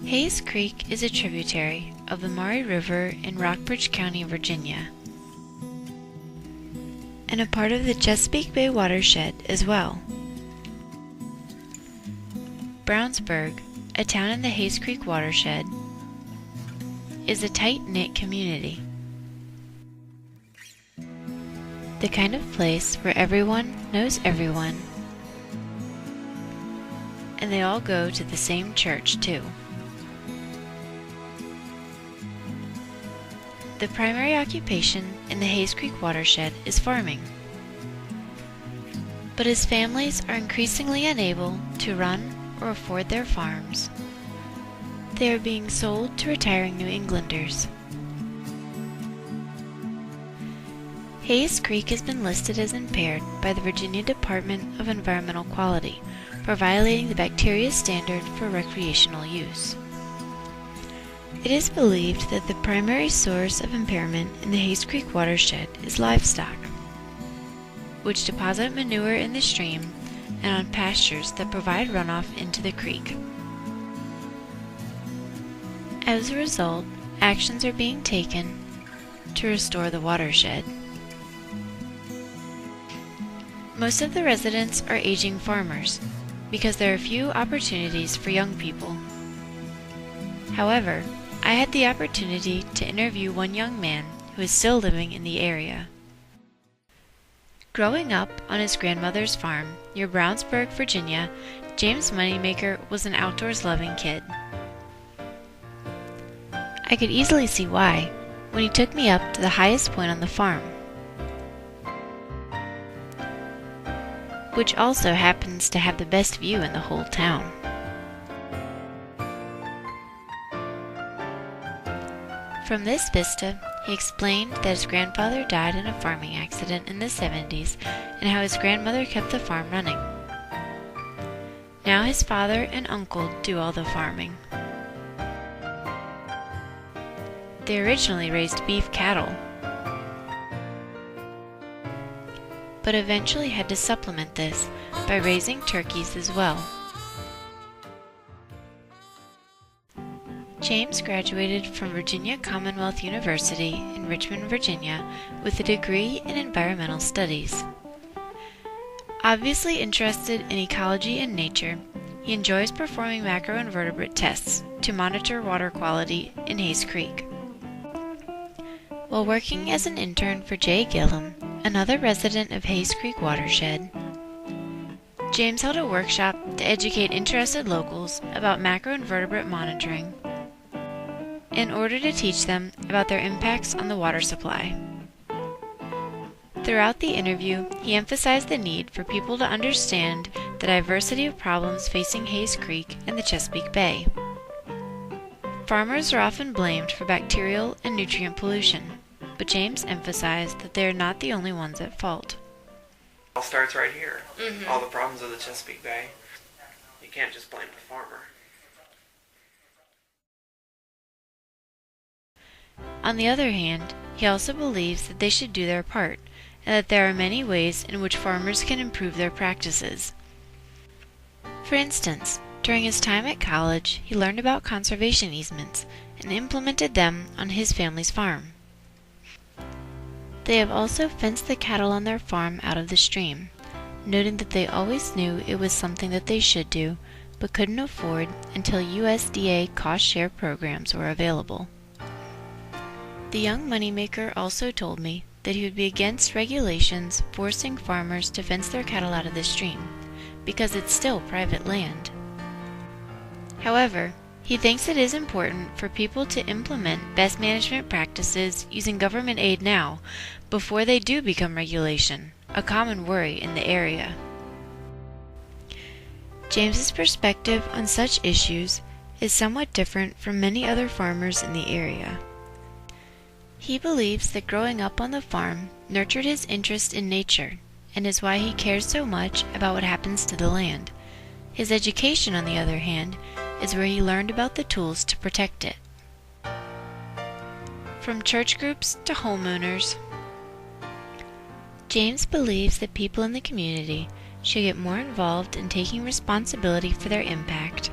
Hayes Creek is a tributary of the Maury River in Rockbridge County, Virginia, and a part of the Chesapeake Bay watershed as well. Brownsburg, a town in the Hayes Creek watershed, is a tight-knit community. The kind of place where everyone knows everyone, and they all go to the same church too. The primary occupation in the Hayes Creek watershed is farming. But as families are increasingly unable to run or afford their farms, they are being sold to retiring New Englanders. Hayes Creek has been listed as impaired by the Virginia Department of Environmental Quality for violating the bacteria standard for recreational use. It is believed that the primary source of impairment in the Hayes Creek watershed is livestock, which deposit manure in the stream and on pastures that provide runoff into the creek. As a result, actions are being taken to restore the watershed. Most of the residents are aging farmers because there are few opportunities for young people. However, I had the opportunity to interview one young man who is still living in the area. Growing up on his grandmother's farm near Brownsburg, Virginia, James Moneymaker was an outdoors-loving kid. I could easily see why when he took me up to the highest point on the farm, which also happens to have the best view in the whole town. From this vista, he explained that his grandfather died in a farming accident in the 70s and how his grandmother kept the farm running. Now his father and uncle do all the farming. They originally raised beef cattle, but eventually had to supplement this by raising turkeys as well. James graduated from Virginia Commonwealth University in Richmond, Virginia, with a degree in environmental studies. Obviously interested in ecology and nature, he enjoys performing macroinvertebrate tests to monitor water quality in Hayes Creek. While working as an intern for Jay Gillum, another resident of Hayes Creek watershed, James held a workshop to educate interested locals about macroinvertebrate monitoring in order to teach them about their impacts on the water supply. Throughout the interview, he emphasized the need for people to understand the diversity of problems facing Hayes Creek and the Chesapeake Bay. Farmers are often blamed for bacterial and nutrient pollution, but James emphasized that they are not the only ones at fault. It all starts right here. All the problems of the Chesapeake Bay. You can't just blame the farmer. On the other hand, he also believes that they should do their part, and that there are many ways in which farmers can improve their practices. For instance, during his time at college, he learned about conservation easements and implemented them on his family's farm. They have also fenced the cattle on their farm out of the stream, noting that they always knew it was something that they should do, but couldn't afford until USDA cost-share programs were available. The young moneymaker also told me that he would be against regulations forcing farmers to fence their cattle out of the stream, because it's still private land. However, he thinks it is important for people to implement best management practices using government aid now, before they do become regulation, a common worry in the area. James's perspective on such issues is somewhat different from many other farmers in the area. He believes that growing up on the farm nurtured his interest in nature, and is why he cares so much about what happens to the land. His education, on the other hand, is where he learned about the tools to protect it. From church groups to homeowners, James believes that people in the community should get more involved in taking responsibility for their impact.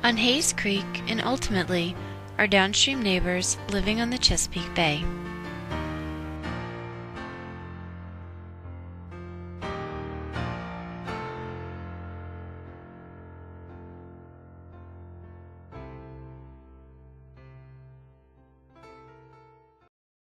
on Hayes Creek, and ultimately our downstream neighbors living on the Chesapeake Bay.